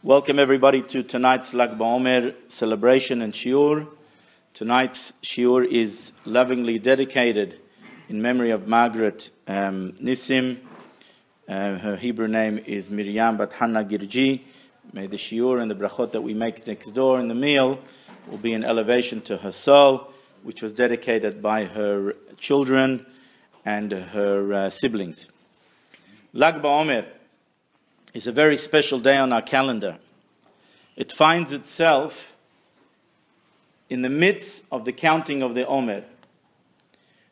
Welcome everybody to tonight's Lag BaOmer celebration and shiur. Tonight's shiur is lovingly dedicated in memory of Margaret Nissim. Her Hebrew name is Miriam Bat Hannah Girji. May the shiur and the brachot that we make next door in the meal will be an elevation to her soul, which was dedicated by her children and her siblings. Lag BaOmer is a very special day on our calendar. It finds itself in the midst of the counting of the Omer.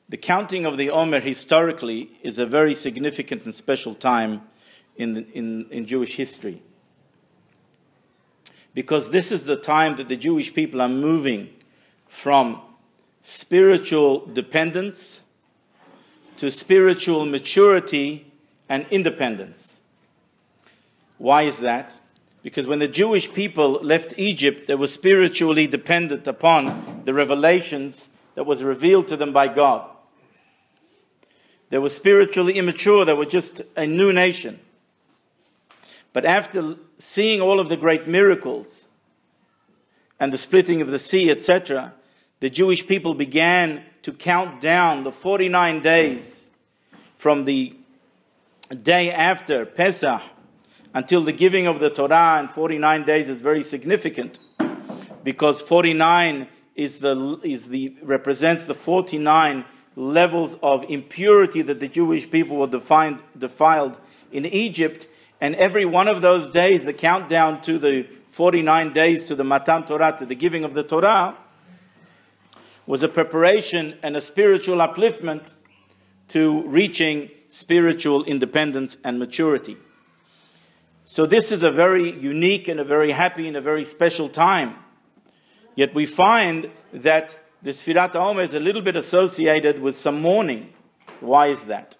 The counting of the Omer historically is a very significant and special time in Jewish history. Because this is the time that the Jewish people are moving from spiritual dependence to spiritual maturity and independence. Why is that? Because when the Jewish people left Egypt, they were spiritually dependent upon the revelations that was revealed to them by God. They were spiritually immature. They were just a new nation. But after seeing all of the great miracles and the splitting of the sea, etc., the Jewish people began to count down the 49 days from the day after Pesach until the giving of the Torah, and 49 days is very significant because 49 represents the 49 levels of impurity that the Jewish people were defiled in Egypt, and every one of those days, the countdown to the 49 days to the Matan Torah, to the giving of the Torah, was a preparation and a spiritual upliftment to reaching spiritual independence and maturity. So this is a very unique and a very happy and a very special time. Yet we find that the Sfirat HaOmer is a little bit associated with some mourning. Why is that?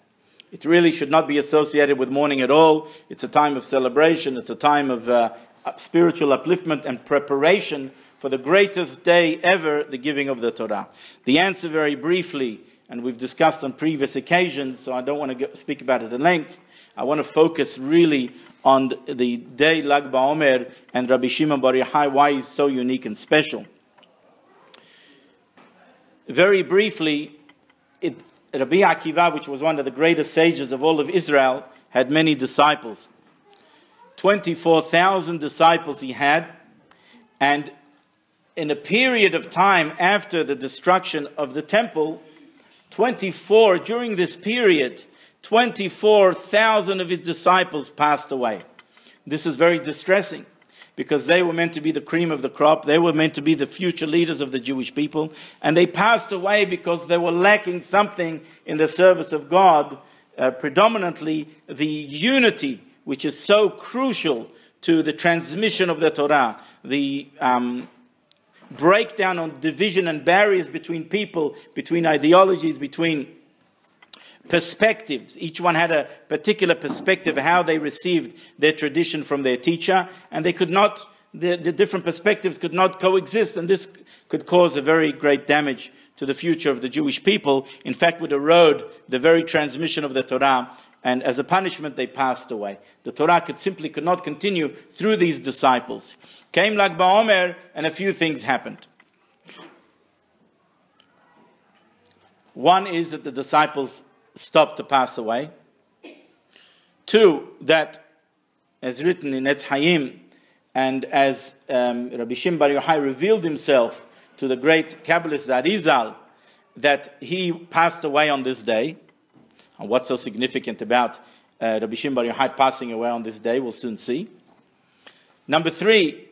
It really should not be associated with mourning at all. It's a time of celebration. It's a time of spiritual upliftment and preparation for the greatest day ever, the giving of the Torah. The answer very briefly, and we've discussed on previous occasions, so I don't want to speak about it at length. I want to focus really on the day Lag BaOmer and Rabbi Shimon bar Yohai, why he's so unique and special. Very briefly, Rabbi Akiva, which was one of the greatest sages of all of Israel, had many disciples. 24,000 disciples he had, and in a period of time after the destruction of the temple, during this period, 24,000 of his disciples passed away. This is very distressing because they were meant to be the cream of the crop. They were meant to be the future leaders of the Jewish people. And they passed away because they were lacking something in the service of God, predominantly the unity, which is so crucial to the transmission of the Torah, the breakdown on division and barriers between people, between ideologies, between perspectives. Each one had a particular perspective of how they received their tradition from their teacher, and they could not, the different perspectives could not coexist, and this could cause a very great damage to the future of the Jewish people. In fact, would erode the very transmission of the Torah, and as a punishment, they passed away. The Torah could not continue through these disciples. Came Lag BaOmer, and a few things happened. One is that the disciples stopped to pass away. Two, that as written in Etz Hayim, and as Rabbi Shimon bar Yohai revealed himself to the great Kabbalist Arizal, that he passed away on this day. And what's so significant about Rabbi Shimon bar Yohai passing away on this day, we'll soon see. Number three,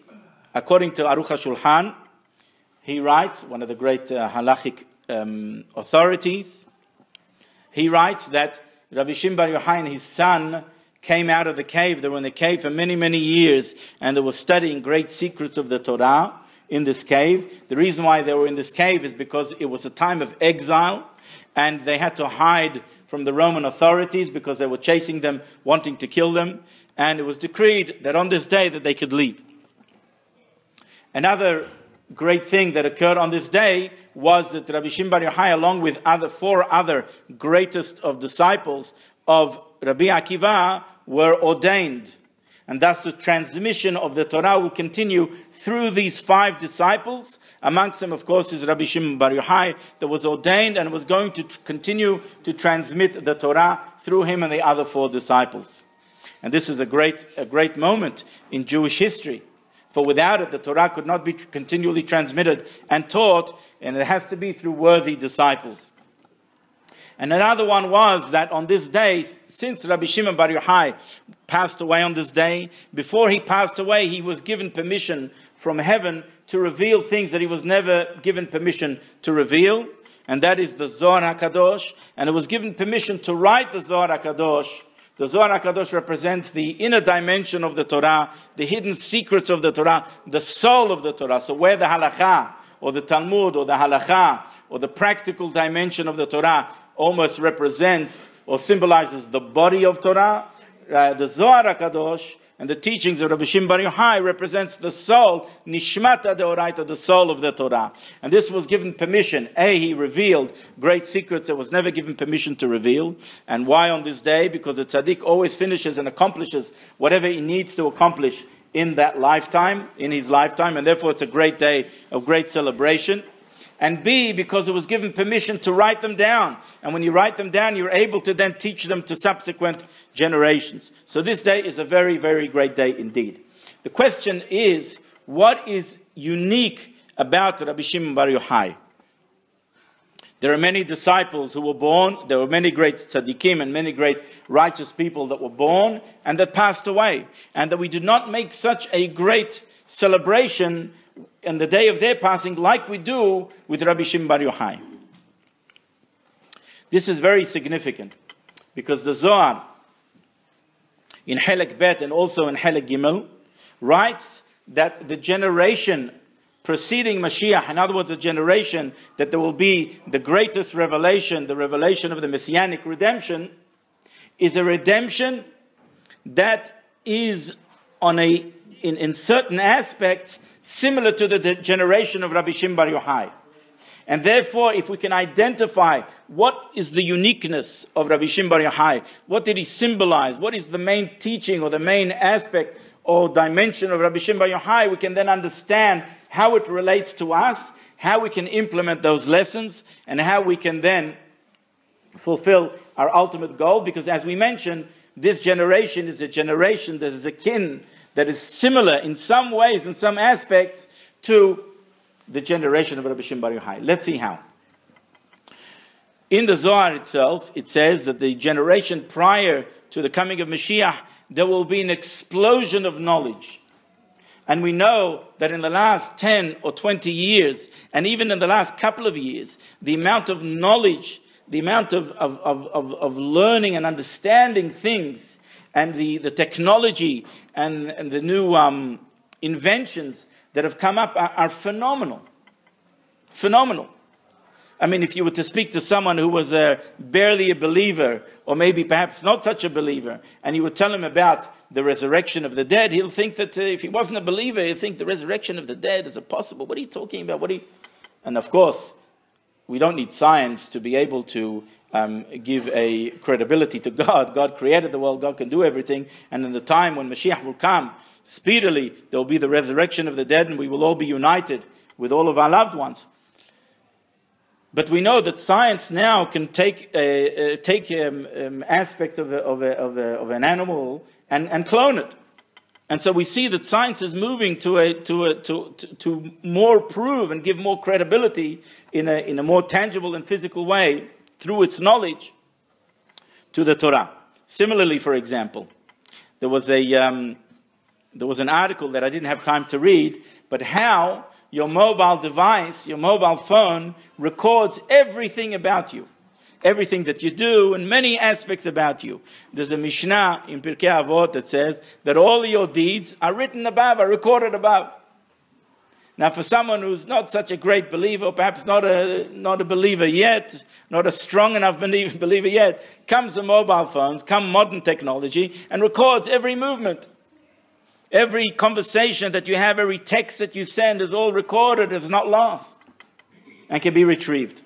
according to Aruch HaShulchan, he writes, one of the great halachic authorities, he writes that Rabbi Shimon bar Yohai and his son came out of the cave. They were in the cave for many, many years, and they were studying great secrets of the Torah in this cave. The reason why they were in this cave is because it was a time of exile, and they had to hide from the Roman authorities because they were chasing them, wanting to kill them, and it was decreed that on this day that they could leave. Another great thing that occurred on this day was that Rabbi Shimon bar Yohai, along with four other greatest of disciples of Rabbi Akiva, were ordained. and thus the transmission of the Torah will continue through these 5 disciples. Amongst them, of course, is Rabbi Shimon bar Yohai, that was ordained and was going to continue to transmit the Torah through him and the other 4 disciples. And this is a great moment in Jewish history. For without it, the Torah could not be continually transmitted and taught, and it has to be through worthy disciples. And another one was that on this day, since Rabbi Shimon bar Yohai passed away on this day, before he passed away, he was given permission from heaven to reveal things that he was never given permission to reveal. And that is the Zohar HaKadosh. And it was given permission to write the Zohar HaKadosh. The Zohar HaKadosh represents the inner dimension of the Torah, the hidden secrets of the Torah, the soul of the Torah. So where the halakha, or the Talmud, or the halakha, or the practical dimension of the Torah almost represents or symbolizes the body of Torah, the Zohar HaKadosh and the teachings of Rabbi Shimon bar Yohai represents the soul, Nishmata Deoraita, the soul of the Torah. And this was given permission. He revealed great secrets that was never given permission to reveal. And why on this day? Because the tzaddik always finishes and accomplishes whatever he needs to accomplish in that lifetime, in his lifetime, and therefore it's a great day of great celebration. And B, because it was given permission to write them down. And when you write them down, you're able to then teach them to subsequent generations. So this day is a very, very great day indeed. The question is, what is unique about Rabbi Shimon bar Yohai? There are many disciples who were born. There were many great tzaddikim and many great righteous people that were born and that passed away. And that we did not make such a great celebration on the day of their passing like we do with Rabbi Shimon bar Yohai. This is very significant because the Zohar in Helek Bet and also in Helek Gimel writes that the generation preceding Mashiach, in other words, the generation that there will be the greatest revelation, the revelation of the Messianic redemption, is a redemption that is on in certain aspects similar to the generation of Rabbi Shimon bar Yohai. And therefore, if we can identify what is the uniqueness of Rabbi Shimon bar Yohai, what did he symbolize, what is the main teaching or the main aspect or dimension of Rabbi Shimon bar Yohai, we can then understand how it relates to us, how we can implement those lessons, and how we can then fulfill our ultimate goal. Because as we mentioned, this generation is a generation that is akin, that is similar in some ways, in some aspects, to the generation of Rabbi Shimon bar Yohai. Let's see how. In the Zohar itself, it says that the generation prior to the coming of Mashiach, there will be an explosion of knowledge. And we know that in the last 10 or 20 years, and even in the last couple of years, the amount of knowledge, the amount of learning and understanding things, and the technology and the new inventions that have come up are phenomenal. Phenomenal. I mean, if you were to speak to someone who was barely a believer, or maybe perhaps not such a believer, and you would tell him about the resurrection of the dead, he'll think that if he wasn't a believer, he'll think the resurrection of the dead is impossible. What are you talking about? And of course, we don't need science to be able to give a credibility to God. God created the world. God can do everything. And in the time when Mashiach will come, speedily, there will be the resurrection of the dead, and we will all be united with all of our loved ones. But we know that science now can take aspects of an animal and clone it. And so we see that science is moving to more prove and give more credibility in a more tangible and physical way through its knowledge to the Torah. Similarly, for example, there was an article that I didn't have time to read, but how your mobile device, your mobile phone, records everything about you. Everything that you do and many aspects about you. There's a Mishnah in Pirkei Avot that says that all your deeds are written above, are recorded above. Now for someone who's not such a great believer, perhaps not a believer yet, not a strong enough believer yet, comes the mobile phones, come modern technology, and records every movement. Every conversation that you have, every text that you send is all recorded, is not lost, and can be retrieved.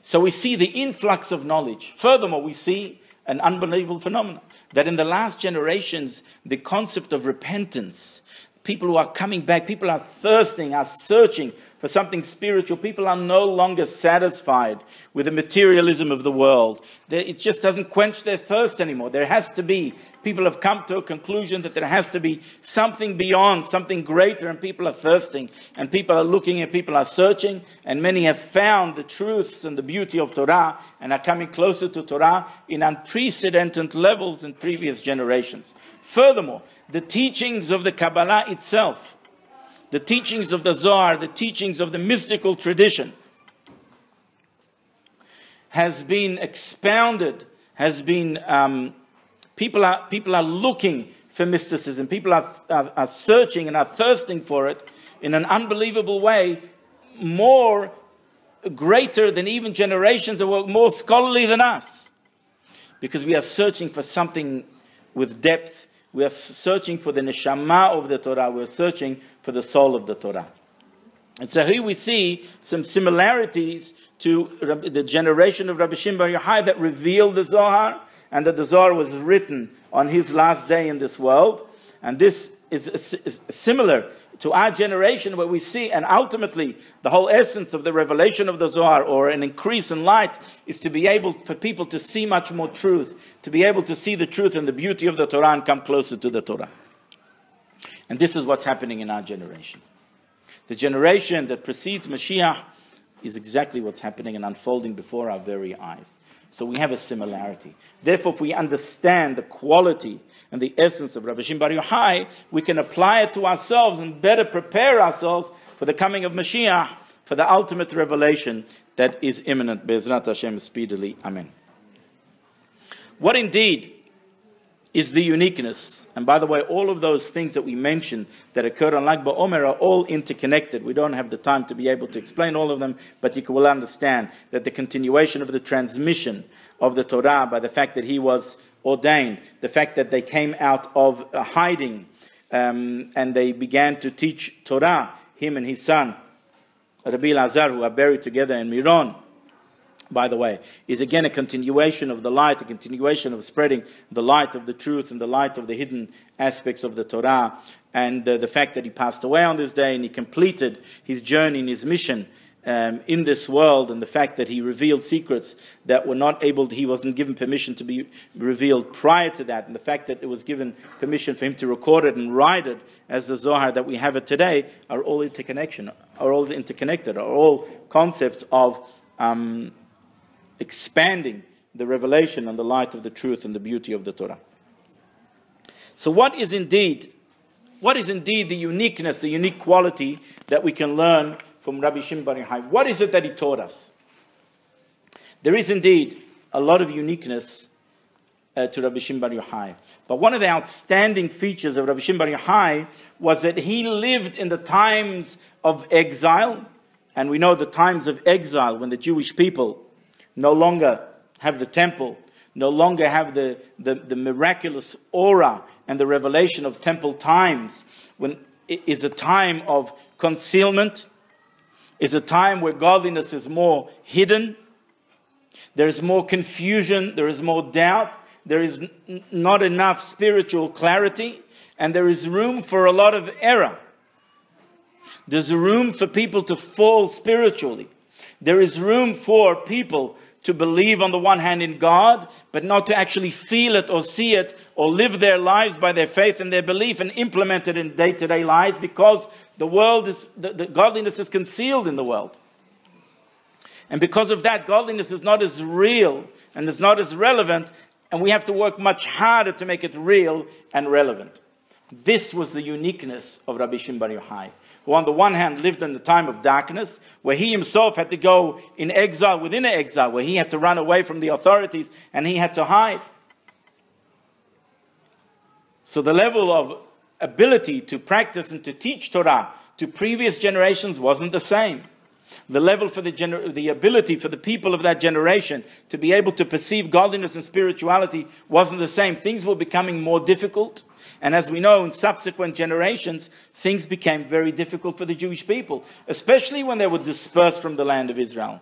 So we see the influx of knowledge. Furthermore, we see an unbelievable phenomenon. that in the last generations, the concept of repentance, people who are coming back, people are thirsting, are searching for something spiritual. People are no longer satisfied with the materialism of the world. It just doesn't quench their thirst anymore. There has to be, people have come to a conclusion that there has to be something beyond, something greater, and people are thirsting, and people are looking, and people are searching, and many have found the truths and the beauty of Torah, and are coming closer to Torah in unprecedented levels in previous generations. Furthermore, the teachings of the Kabbalah itself, the teachings of the Zohar, the teachings of the mystical tradition, has been expounded, has been, people are looking for mysticism, people are searching and are thirsting for it in an unbelievable way, more greater than even generations that were more scholarly than us, because we are searching for something with depth. We are searching for the neshama of the Torah. We are searching for the soul of the Torah. And so here we see some similarities to the generation of Rabbi Shimon Bar Yohai that revealed the Zohar, and that the Zohar was written on his last day in this world. And this is similar to our generation, where we see, and ultimately the whole essence of the revelation of the Zohar, or an increase in light, is to be able for people to see much more truth, to be able to see the truth and the beauty of the Torah and come closer to the Torah. And this is what's happening in our generation. The generation that precedes Mashiach is exactly what's happening and unfolding before our very eyes. So we have a similarity. Therefore, if we understand the quality and the essence of Rabbi Shimon Bar Yohai, we can apply it to ourselves and better prepare ourselves for the coming of Mashiach, for the ultimate revelation that is imminent. Be'ezrat Hashem, speedily. Amen. What indeed is the uniqueness? And by the way, all of those things that we mentioned that occurred on Lag BaOmer are all interconnected. We don't have the time to be able to explain all of them, but you will understand that the continuation of the transmission of the Torah by the fact that he was ordained, the fact that they came out of hiding and they began to teach Torah, him and his son, Rabbi Elazar, who are buried together in Miron, by the way, is again a continuation of the light, a continuation of spreading the light of the truth and the light of the hidden aspects of the Torah. And the fact that he passed away on this day and he completed his journey and his mission in this world, and the fact that he revealed secrets that were not able to, he wasn't given permission to be revealed prior to that, and the fact that it was given permission for him to record it and write it as the Zohar that we have it today, are all interconnected, are all concepts of expanding the revelation and the light of the truth and the beauty of the Torah. So what is indeed the uniqueness, the unique quality that we can learn from Rabbi Shimon Bar Yohai? What is it that he taught us? There is indeed a lot of uniqueness to Rabbi Shimon Bar Yohai. But one of the outstanding features of Rabbi Shimon Bar Yohai was that he lived in the times of exile. And we know the times of exile when the Jewish people no longer have the temple, no longer have the miraculous aura and the revelation of temple times, when it is a time of concealment, is a time where godliness is more hidden, there is more confusion, there is more doubt, there is not enough spiritual clarity, and there is room for a lot of error. There's room for people to fall spiritually. There is room for people to believe on the one hand in God, but not to actually feel it or see it or live their lives by their faith and their belief and implement it in day-to-day lives, because the world is, the godliness is concealed in the world. And because of that, godliness is not as real and is not as relevant, and we have to work much harder to make it real and relevant. This was the uniqueness of Rabbi Shimon Bar Yohai, who on the one hand lived in the time of darkness, where he himself had to go in exile within an exile, where he had to run away from the authorities and he had to hide. So the level of ability to practice and to teach Torah to previous generations wasn't the same. The level for the ability for the people of that generation to be able to perceive godliness and spirituality wasn't the same. Things were becoming more difficult. And as we know, in subsequent generations, things became very difficult for the Jewish people, especially when they were dispersed from the land of Israel.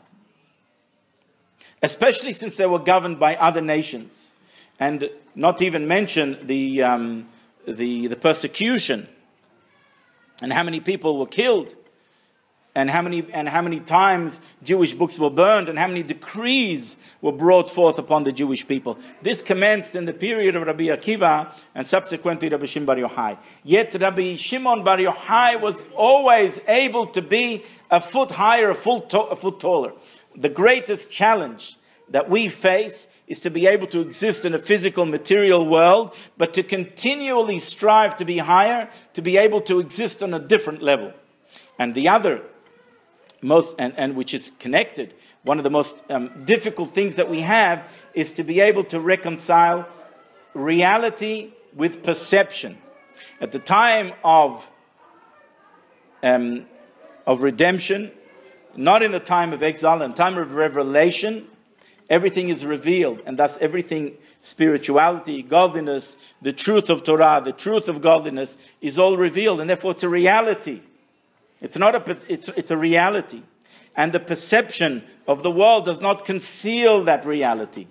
Especially since they were governed by other nations. and not even mention the persecution, and how many people were killed, and how many times Jewish books were burned, and how many decrees were brought forth upon the Jewish people. This commenced in the period of Rabbi Akiva and subsequently Rabbi Shimon bar Yohai. Yet Rabbi Shimon bar Yohai was always able to be a foot higher, a foot taller. The greatest challenge that we face is to be able to exist in a physical, material world, but to continually strive to be higher, to be able to exist on a different level. And the other most, and which is connected, one of the most difficult things that we have is to be able to reconcile reality with perception. At the time of redemption, not in the time of exile, in the time of revelation, everything is revealed, and thus everything, spirituality, godliness, the truth of Torah, the truth of godliness is all revealed, and therefore it's a reality. It's a reality. And the perception of the world does not conceal that reality.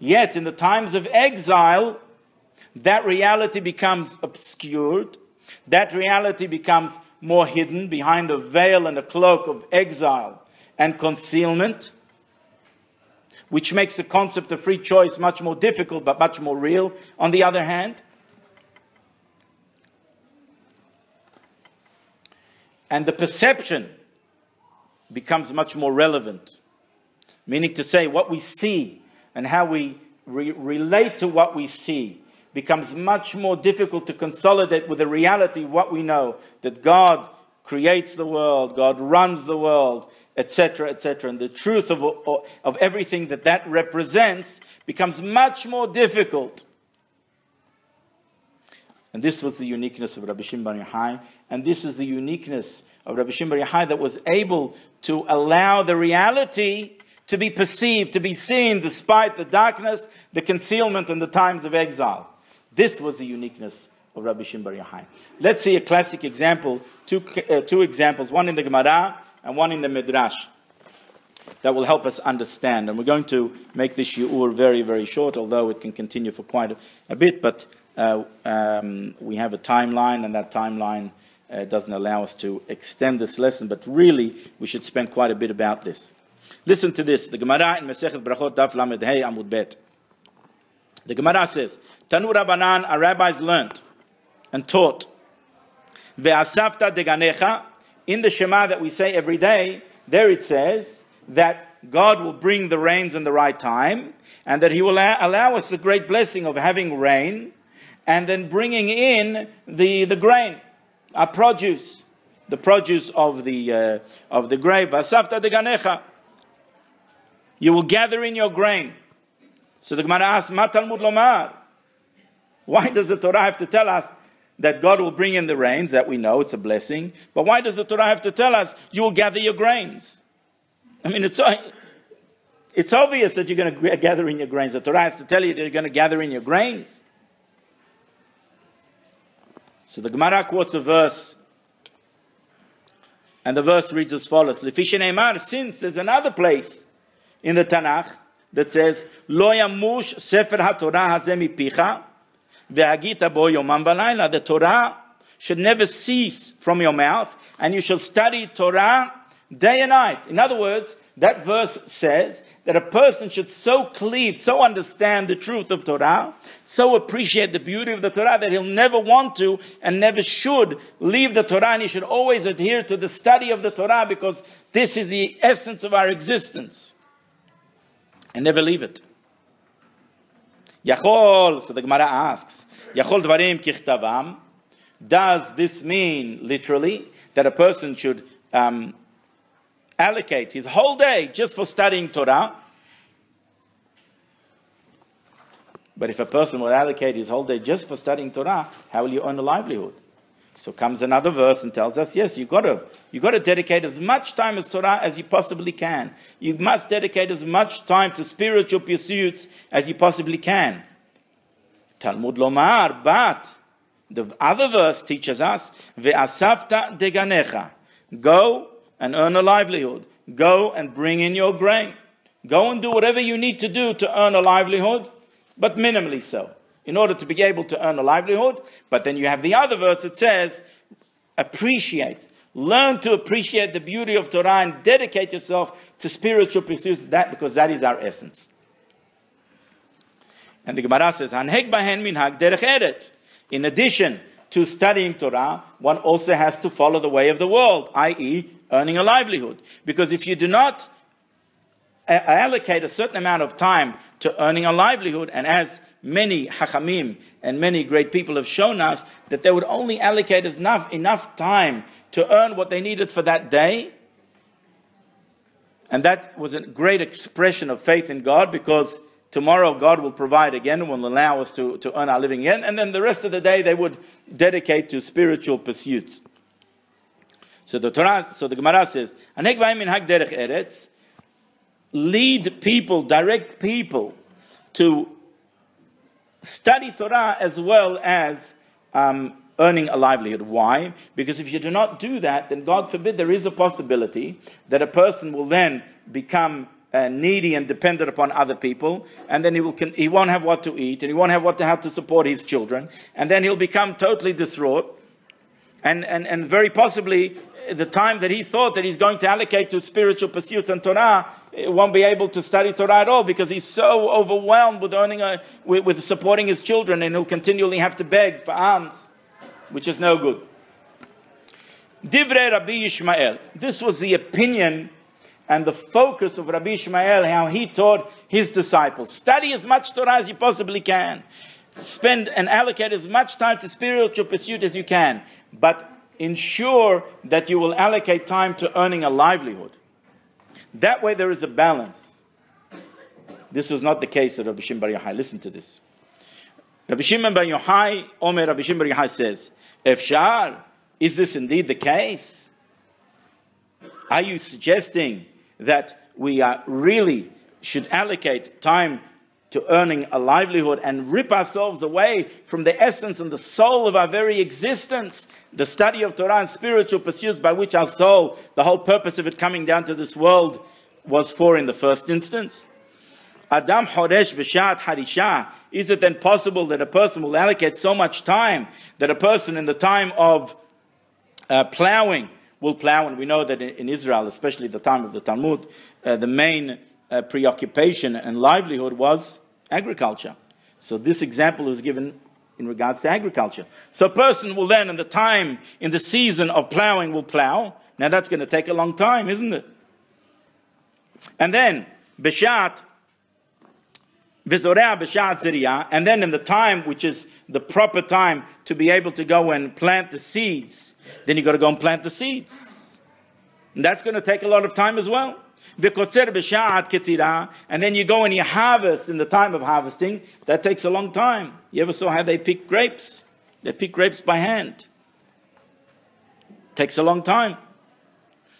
Yet in the times of exile, that reality becomes obscured. That reality becomes more hidden behind a veil and a cloak of exile and concealment, which makes the concept of free choice much more difficult but much more real. On the other hand, and the perception becomes much more relevant. Meaning to say, what we see and how we relate to what we see becomes much more difficult to consolidate with the reality of what we know. That God creates the world, God runs the world, etc., etc. And the truth of everything that represents becomes much more difficult. And this was the uniqueness of Rabbi Shimon bar Yohai. And this is the uniqueness of Rabbi Shimon bar Yohai, that was able to allow the reality to be perceived, to be seen, despite the darkness, the concealment, and the times of exile. This was the uniqueness of Rabbi Shimon bar Yohai. Let's see a classic example, two examples, one in the Gemara and one in the Midrash, that will help us understand. And we're going to make this shiur very, very short, although it can continue for quite a bit, but we have a timeline, and that timeline doesn't allow us to extend this lesson, but really we should spend quite a bit about this. Listen to this. The Gemara in Masechet Brachot Daf Lamed Hey Amud Bet. The Gemara says, Tanu Rabbanan, our rabbis learnt and taught, Ve'asafta deganecha, in the Shema that we say every day, there it says that God will bring the rains in the right time, and that He will allow us the great blessing of having rain, and then bringing in the grain, our produce, the produce of the grave. Asafta deganecha, you will gather in your grain. So the Gemara asks, Ma Talmud lomar? Why does the Torah have to tell us that God will bring in the rains? That we know, it's a blessing. But why does the Torah have to tell us you will gather your grains? I mean, it's obvious that you're going to gather in your grains. The Torah has to tell you that you're going to gather in your grains. So the Gemara quotes a verse, and the verse reads as follows: Lefi sheneimar, since there's another place in the Tanakh that says, Lo yamush sefer haTorah hazeh mipicha ve'agita bo yomam v'layla. The Torah should never cease from your mouth, and you shall study Torah day and night. In other words, that verse says that a person should so cleave, so understand the truth of Torah, so appreciate the beauty of the Torah, that he'll never want to and never should leave the Torah, and he should always adhere to the study of the Torah, because this is the essence of our existence, and never leave it. Yachol, so the Gemara asks, Yachol dvarim kichtavam, does this mean literally that a person should allocate his whole day just for studying Torah? But if a person would allocate his whole day just for studying Torah, how will you earn a livelihood? So comes another verse and tells us, yes, you've got to dedicate as much time as Torah as you possibly can. You must dedicate as much time to spiritual pursuits as you possibly can. Talmud lomar, but the other verse teaches us, ve'asafta deganecha, go and earn a livelihood. Go and bring in your grain. Go and do whatever you need to do to earn a livelihood. but minimally so, in order to be able to earn a livelihood. But then you have the other verse that says, appreciate, learn to appreciate the beauty of Torah and dedicate yourself to spiritual pursuits, because that is our essence. And the Gemara says, "Hanheg bahen minhag derech eretz." In addition to studying Torah, one also has to follow the way of the world, i.e., earning a livelihood. Because if you do not allocate a certain amount of time to earning a livelihood, and as many hachamim and many great people have shown us, that they would only allocate enough time to earn what they needed for that day. And that was a great expression of faith in God, because tomorrow God will provide again and will allow us to earn our living again. And then the rest of the day they would dedicate to spiritual pursuits. So the Gemara says, "Haneg b'hem minhag derech eretz," lead people, direct people to study Torah as well as earning a livelihood. Why? Because if you do not do that, then God forbid, there is a possibility that a person will then become needy and dependent upon other people, and then he won't have what to eat, and he won't have how to support his children, and then he'll become totally distraught, and very possibly the time that he thought that he's going to allocate to spiritual pursuits and Torah, won't be able to study Torah at all, because he's so overwhelmed with with supporting his children, and he'll continually have to beg for alms, which is no good. Divrei Rabbi Yishmael. This was the opinion and the focus of Rabbi Ishmael, how he taught his disciples. Study as much Torah as you possibly can. Spend and allocate as much time to spiritual pursuit as you can. But ensure that you will allocate time to earning a livelihood. That way there is a balance. This was not the case of Rabbi Shimon bar Yohai. Listen to this. Rabbi Shimon bar Yohai, Rabbi Shimon bar Yohai says, Efshar, is this indeed the case? Are you suggesting that we really should allocate time to earning a livelihood and rip ourselves away from the essence and the soul of our very existence, the study of Torah and spiritual pursuits by which our soul, the whole purpose of it coming down to this world, was for in the first instance? Adam Horesh B'Shat Harisha. Is it then possible that a person will allocate so much time that a person in the time of plowing will plow? And we know that in Israel, especially the time of the Talmud, the main preoccupation and livelihood was agriculture. So this example was given in regards to agriculture. So a person will then, in the season of plowing, will plow. Now that's going to take a long time, isn't it? And then, Beshat, Vizorea Beshat Ziriyah, and then in the time which is the proper time to be able to go and plant the seeds, then you've got to go and plant the seeds. And that's going to take a lot of time as well. And then you go and you harvest in the time of harvesting. That takes a long time. You ever saw how they pick grapes? They pick grapes by hand. Takes a long time.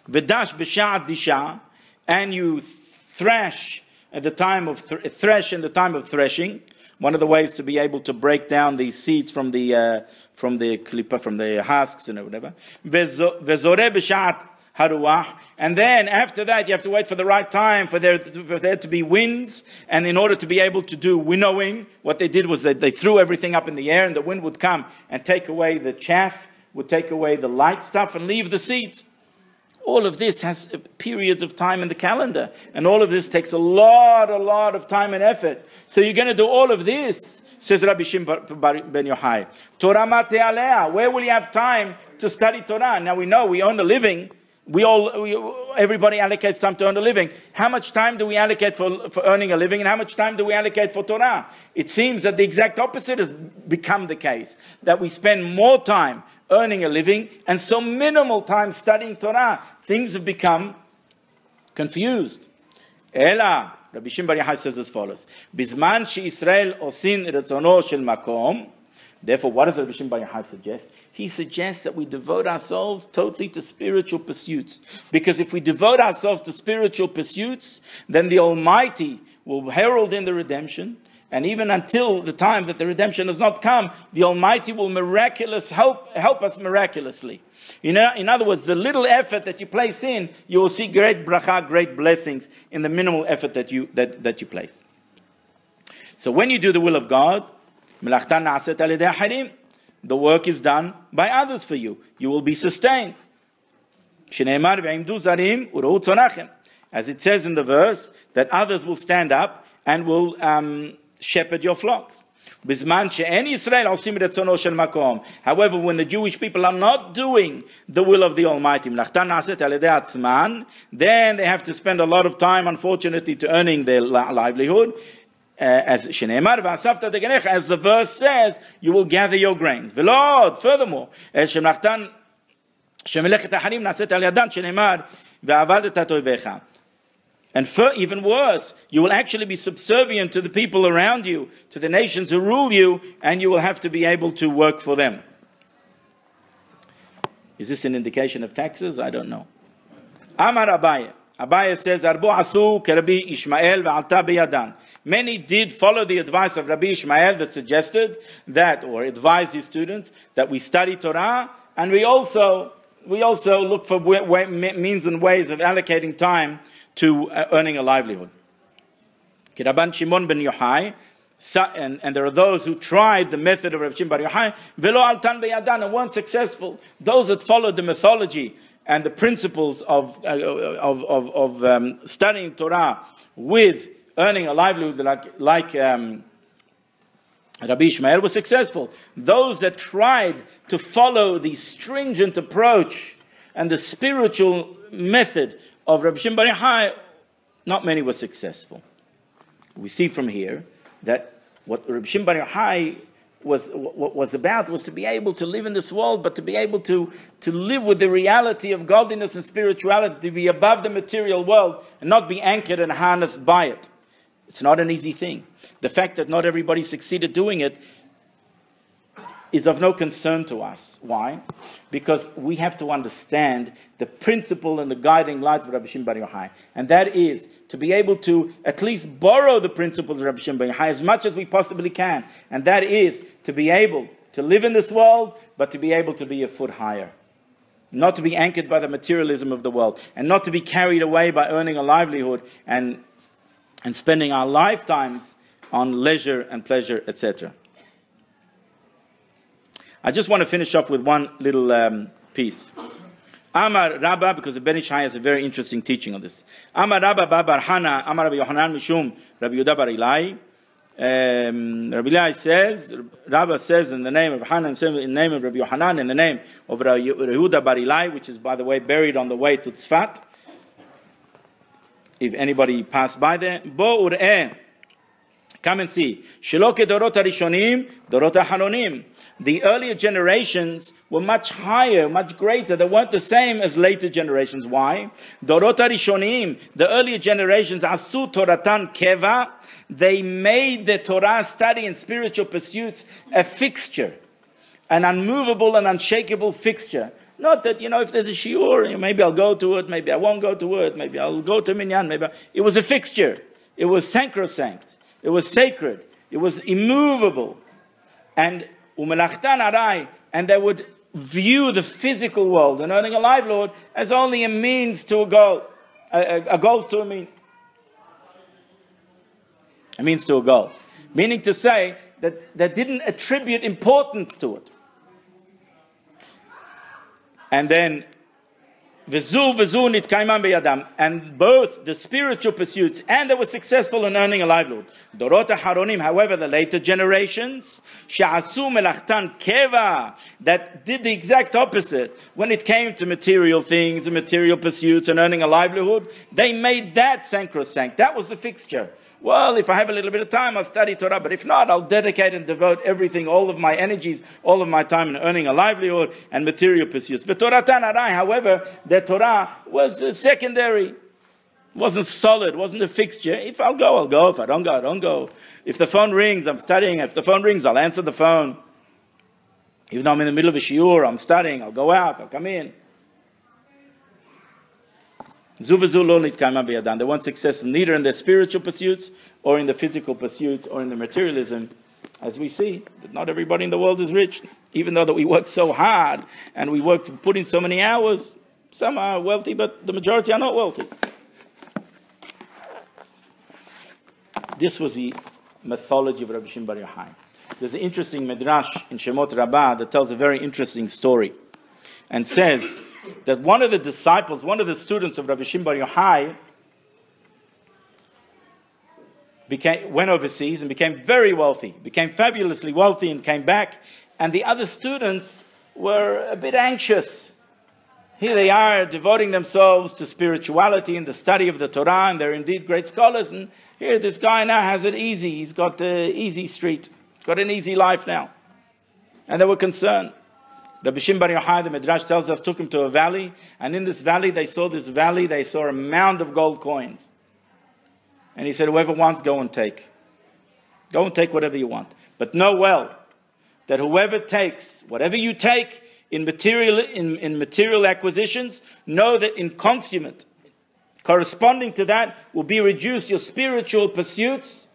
V'dash b'sha'at disha, and you thrash at the time of thresh in the time of threshing. One of the ways to be able to break down the seeds from the klipa, from the husks and whatever. V'zoreh b'sha'at haruah, and then after that you have to wait for the right time for there to be winds, and in order to be able to do winnowing, what they did was that they threw everything up in the air, and the wind would come and take away the chaff, would take away the light stuff and leave the seeds. All of this has periods of time in the calendar, and all of this takes a lot of time and effort. So you're going to do all of this, says Rabbi Shimon ben Yohai. Torah matei alea. Where will you have time to study Torah? Now we know we earn a living. Everybody allocates time to earn a living. How much time do we allocate for earning a living, and how much time do we allocate for Torah? It seems that the exact opposite has become the case, that we spend more time earning a living and so minimal time studying Torah. Things have become confused. Ela, Rabbi Shimon bar Yohai says as follows: Bizman she'Yisrael osin retzono shel makom. Therefore, what does Rabbi Shimon bar Yohai suggest? He suggests that we devote ourselves totally to spiritual pursuits. Because if we devote ourselves to spiritual pursuits, then the Almighty will herald in the redemption. And even until the time that the redemption has not come, the Almighty will help us miraculously. In other words, the little effort that you place in, you will see great bracha, great blessings in the minimal effort that you place. So when you do the will of God, the work is done by others for you. You will be sustained. As it says in the verse, that others will stand up and will shepherd your flocks. However, when the Jewish people are not doing the will of the Almighty, then they have to spend a lot of time, unfortunately, to earning their livelihood. As the verse says, you will gather your grains. Furthermore, and even worse, you will actually be subservient to the people around you, to the nations who rule you, and you will have to be able to work for them. Is this an indication of taxes? I don't know. Amar Abaye. Abaye says, Arbu asu kerabi Ishmael ve'alta beyadan. Many did follow the advice of Rabbi Ishmael that suggested that, or advised his students, that we study Torah, and we also look for means and ways of allocating time to earning a livelihood. Rabban Shimon ben Yohai, and there are those who tried the method of Rabbi Shimon ben Yohai, velo altan beyadan, and weren't successful. Those that followed the mythology and the principles of studying Torah with earning a livelihood like Rabbi Ishmael was successful. Those that tried to follow the stringent approach and the spiritual method of Rabbi Shimon ben Yohai, not many were successful. We see from here that what Rabbi Shimon ben Yohai was about was to be able to live in this world, but to be able to live with the reality of godliness and spirituality, to be above the material world and not be anchored and harnessed by it. It's not an easy thing. The fact that not everybody succeeded doing it is of no concern to us. Why? Because we have to understand the principle and the guiding lights of Rabbi Shimon ben Yohai. And that is to be able to at least borrow the principles of Rabbi Shimon ben Yohai as much as we possibly can. And that is to be able to live in this world, but to be able to be a foot higher. Not to be anchored by the materialism of the world. And not to be carried away by earning a livelihood and spending our lifetimes on leisure and pleasure, etc. I just want to finish off with one little piece. Amar Rabbi, because the Ben Ish Chai has a very interesting teaching on this. Amar Rabbi Bar Hana, Amar Rabbi Yohanan Mishum, Rabbi Yehuda Bar Ilai. Rabbi Ilai says, Rabbi says in the name of Hana, in the name of Rabbi Yohanan, in the name of Rabbi Yehuda Bar Ilai, which is, by the way, buried on the way to Tzfat. If anybody passed by there, Bo Ur'eh, come and see. Shelo kedorot harishonim, dorot hacharonim. The earlier generations were much higher, much greater. They weren't the same as later generations. Why? Dorot harishonim, the earlier generations, asu toratan keva. They made the Torah study and spiritual pursuits a fixture, an unmovable and unshakable fixture. Not that, if there's a shiur, maybe I'll go to it, maybe I won't go to it, maybe I'll go to minyan, it was a fixture. It was sacrosanct. It was sacred. It was immovable. And umelachtan arai, and they would view the physical world and earning a livelihood as only a means to a goal. A goal to a mean. A means to a goal. Meaning to say that they didn't attribute importance to it. And then, and both the spiritual pursuits and they were successful in earning a livelihood. Dorot haronim, however, the later generations, that did the exact opposite. When it came to material things and material pursuits and earning a livelihood, they made that sacrosanct. That was the fixture. Well, if I have a little bit of time, I'll study Torah. But if not, I'll dedicate and devote everything, all of my energies, all of my time in earning a livelihood and material pursuits. However, the Torah was secondary. Wasn't solid, wasn't a fixture. If I'll go, I'll go. If I don't go, I don't go. If the phone rings, I'm studying. If the phone rings, I'll answer the phone. Even though I'm in the middle of a shiur, I'm studying, I'll go out, I'll come in. They weren't successful neither in their spiritual pursuits or in the physical pursuits or in the materialism. As we see, that not everybody in the world is rich. Even though that we work so hard and we work to put in so many hours, some are wealthy, but the majority are not wealthy. This was the mythology of Rabbi Shimon Bar Yohai. There's an interesting midrash in Shemot Rabbah that tells a very interesting story and says that one of the disciples, one of the students of Rabbi Shimon Bar Yohai went overseas and became very wealthy, became fabulously wealthy and came back, and the other students were a bit anxious. Here they are devoting themselves to spirituality and the study of the Torah, and they're indeed great scholars, and here this guy now has it easy. He's got the easy street, got an easy life now. And they were concerned. Rabbi Shimon Bar Yohai, the Midrash tells us, took him to a valley, and in this valley they saw a mound of gold coins. And he said, whoever wants, go and take. Go and take whatever you want. But know well that whoever takes, whatever you take in material acquisitions, know that in consummate, corresponding to that, will be reduced your spiritual pursuits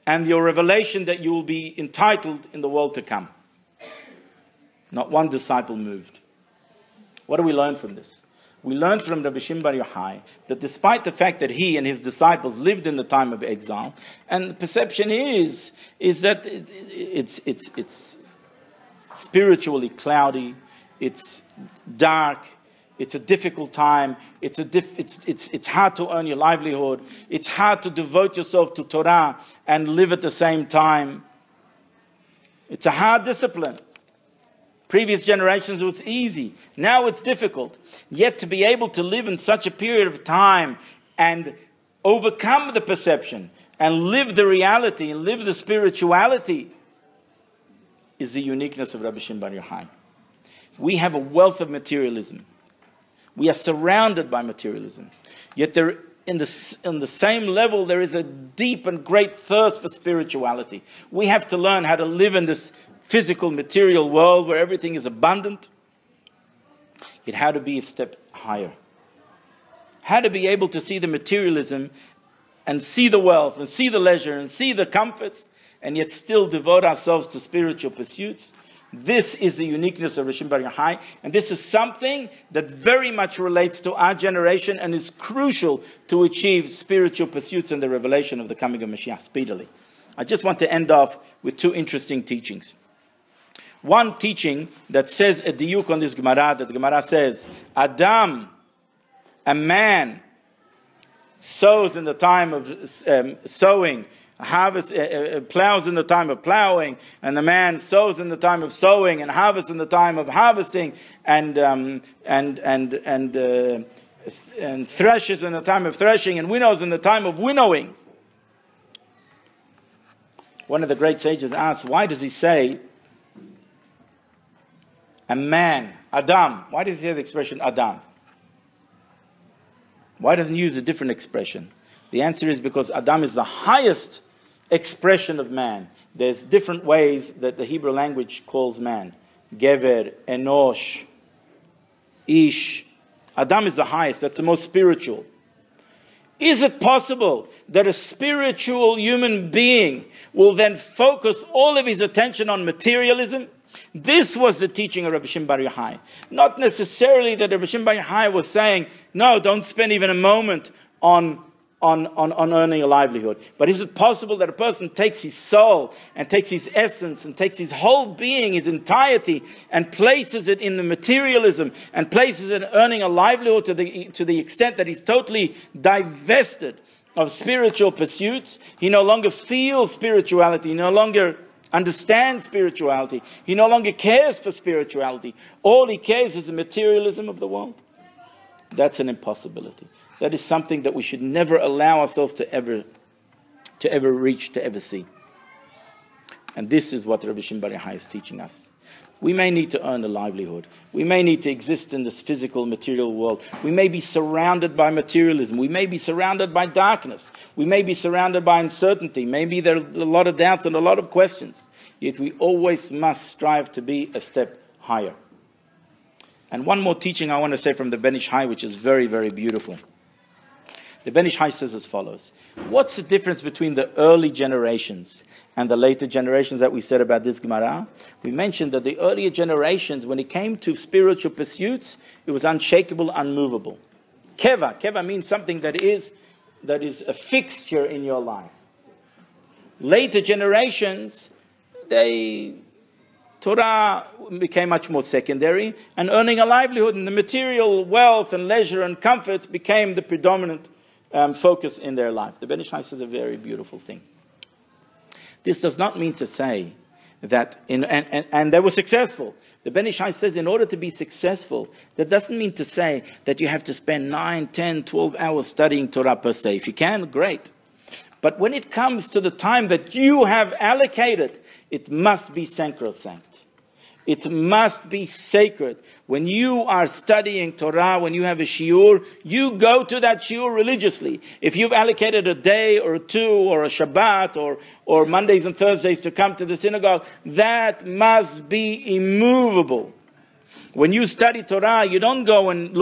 and your revelation that you will be entitled in the world to come. Not one disciple moved. What do we learn from this? We learn from Rabbi Shimon Bar Yohai that despite the fact that he and his disciples lived in the time of exile, and the perception is that it's spiritually cloudy, it's dark, it's a difficult time, it's hard to earn your livelihood, it's hard to devote yourself to Torah and live at the same time. It's a hard discipline. Previous generations, it was easy. Now it's difficult. Yet to be able to live in such a period of time and overcome the perception and live the reality and live the spirituality is the uniqueness of Rabbi Shimon Bar Yohai. We have a wealth of materialism. We are surrounded by materialism. Yet there, in the same level, there is a deep and great thirst for spirituality. We have to learn how to live in this physical, material world where everything is abundant, yet how to be a step higher. How to be able to see the materialism and see the wealth and see the leisure and see the comforts and yet still devote ourselves to spiritual pursuits. This is the uniqueness of Rabbi Shimon Bar Yohai, and this is something that very much relates to our generation and is crucial to achieve spiritual pursuits and the revelation of the coming of Mashiach speedily. I just want to end off with two interesting teachings. One teaching that says a diuk on this Gemara, that the Gemara says, Adam, a man, sows in the time of sowing, harvest, plows in the time of plowing, and the man sows in the time of sowing, and harvests in the time of harvesting, and threshes in the time of threshing, and winnows in the time of winnowing. One of the great sages asked, why does he say a man, Adam? Why does he say the expression Adam? Why doesn't he use a different expression? The answer is because Adam is the highest expression of man. There's different ways that the Hebrew language calls man. Gever, Enosh, Ish. Adam is the highest. That's the most spiritual. Is it possible that a spiritual human being will then focus all of his attention on materialism? This was the teaching of Rabbi Shimon Bar Yohai. Not necessarily that Rabbi Shimon Bar Yohai was saying, no, don't spend even a moment on earning a livelihood. But is it possible that a person takes his soul and takes his essence and takes his whole being, his entirety, and places it in the materialism and places it in earning a livelihood to the extent that he's totally divested of spiritual pursuits? He no longer feels spirituality. He no longer understands spirituality. He no longer cares for spirituality. All he cares is the materialism of the world. That's an impossibility. That is something that we should never allow ourselves to ever reach, to ever see. And this is what Rabbi Shimon Bar Yohai is teaching us. We may need to earn a livelihood. We may need to exist in this physical, material world. We may be surrounded by materialism. We may be surrounded by darkness. We may be surrounded by uncertainty. Maybe there are a lot of doubts and a lot of questions. Yet we always must strive to be a step higher. And one more teaching I want to say from the Ben Ish Hai, which is very, very beautiful. The Ben Ish Hai says as follows. What's the difference between the early generations and the later generations that we said about this Gemara? We mentioned that the earlier generations, when it came to spiritual pursuits, it was unshakable, unmovable. Keva means something that is that is a fixture in your life. Later generations, Torah became much more secondary, and earning a livelihood and the material wealth and leisure and comforts became the predominant focus in their life. The Ben Ish Hai says a very beautiful thing. This does not mean to say that, and they were successful. The Ben Ish Hai says in order to be successful, that doesn't mean to say that you have to spend 9, 10, 12 hours studying Torah per se. If you can, great. But when it comes to the time that you have allocated, it must be sacrosanct. It must be sacred. When you are studying Torah, when you have a shiur, you go to that shiur religiously. If you've allocated a day or 2 or a Shabbat or Mondays and Thursdays to come to the synagogue, that must be immovable. When you study Torah, you don't go and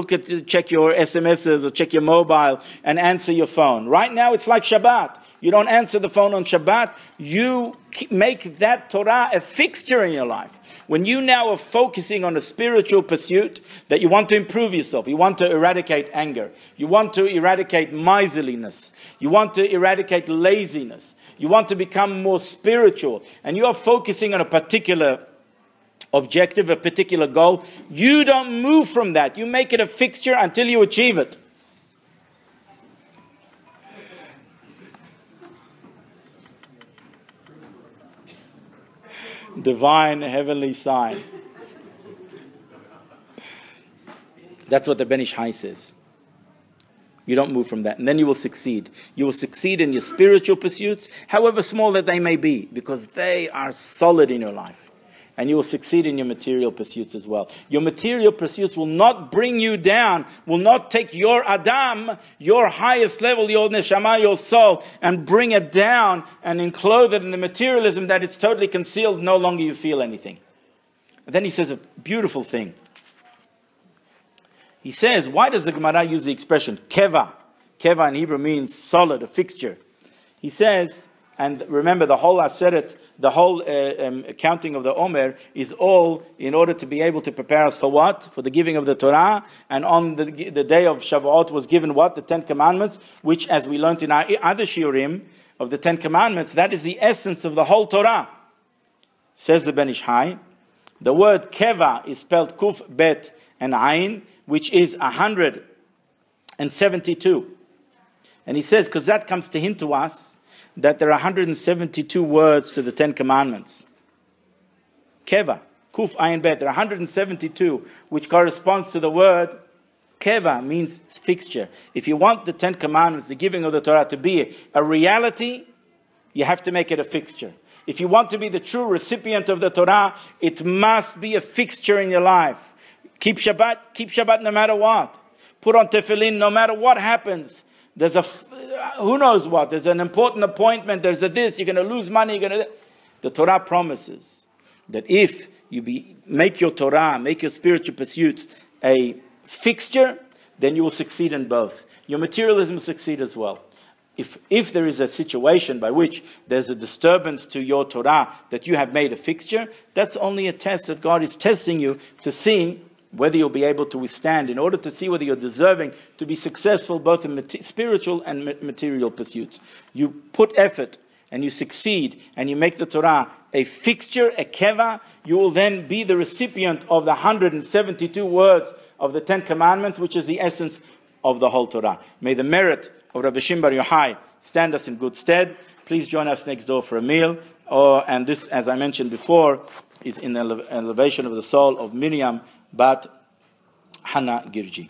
check your SMSs or check your mobile and answer your phone. Right now, it's like Shabbat. You don't answer the phone on Shabbat. You make that Torah a fixture in your life. When you now are focusing on a spiritual pursuit, that you want to improve yourself, you want to eradicate anger, you want to eradicate miserliness, you want to eradicate laziness, you want to become more spiritual, and you are focusing on a particular objective, a particular goal, you don't move from that. You make it a fixture until you achieve it. Divine heavenly sign. That's what the Ben Ish Hai says. You don't move from that, and then you will succeed. You will succeed in your spiritual pursuits, however small that they may be, because they are solid in your life. And you will succeed in your material pursuits as well. Your material pursuits will not bring you down, will not take your Adam, your highest level, your neshama, your soul, and bring it down and enclose it in the materialism that it's totally concealed, no longer you feel anything. And then he says a beautiful thing. He says, why does the Gemara use the expression keva? Keva in Hebrew means solid, a fixture. He says, and remember the whole Aseret, the whole counting of the Omer is all in order to be able to prepare us for what? For the giving of the Torah. And on the day of Shavuot was given what? The 10 Commandments, which as we learned in our other Shiurim of the 10 Commandments, that is the essence of the whole Torah. Says the Ben Ish Hai, the word Keva is spelled Kuf, Bet, and Ain, which is 172. And he says, because that comes to hint to us that there are 172 words to the 10 Commandments. Keva, Kuf, Ayin, Bet. There are 172, which corresponds to the word Keva, means fixture. If you want the 10 Commandments, the giving of the Torah, to be a reality, you have to make it a fixture. If you want to be the true recipient of the Torah, it must be a fixture in your life. Keep Shabbat no matter what. Put on tefillin no matter what happens. There's who knows what, there's an important appointment, there's this, you're going to lose money, the Torah promises that if you make your Torah, make your spiritual pursuits a fixture, then you will succeed in both. Your materialism will succeed as well. If there is a situation by which there's a disturbance to your Torah that you have made a fixture, that's only a test that God is testing you to see whether you'll be able to withstand, in order to see whether you're deserving to be successful both in spiritual and material pursuits. You put effort and you succeed and you make the Torah a fixture, a keva, you will then be the recipient of the 172 words of the 10 Commandments, which is the essence of the whole Torah. May the merit of Rabbi Shimon bar Yohai stand us in good stead. Please join us next door for a meal. And this, as I mentioned before, is in the elevation of the soul of Miriam Bat Hannah Girji.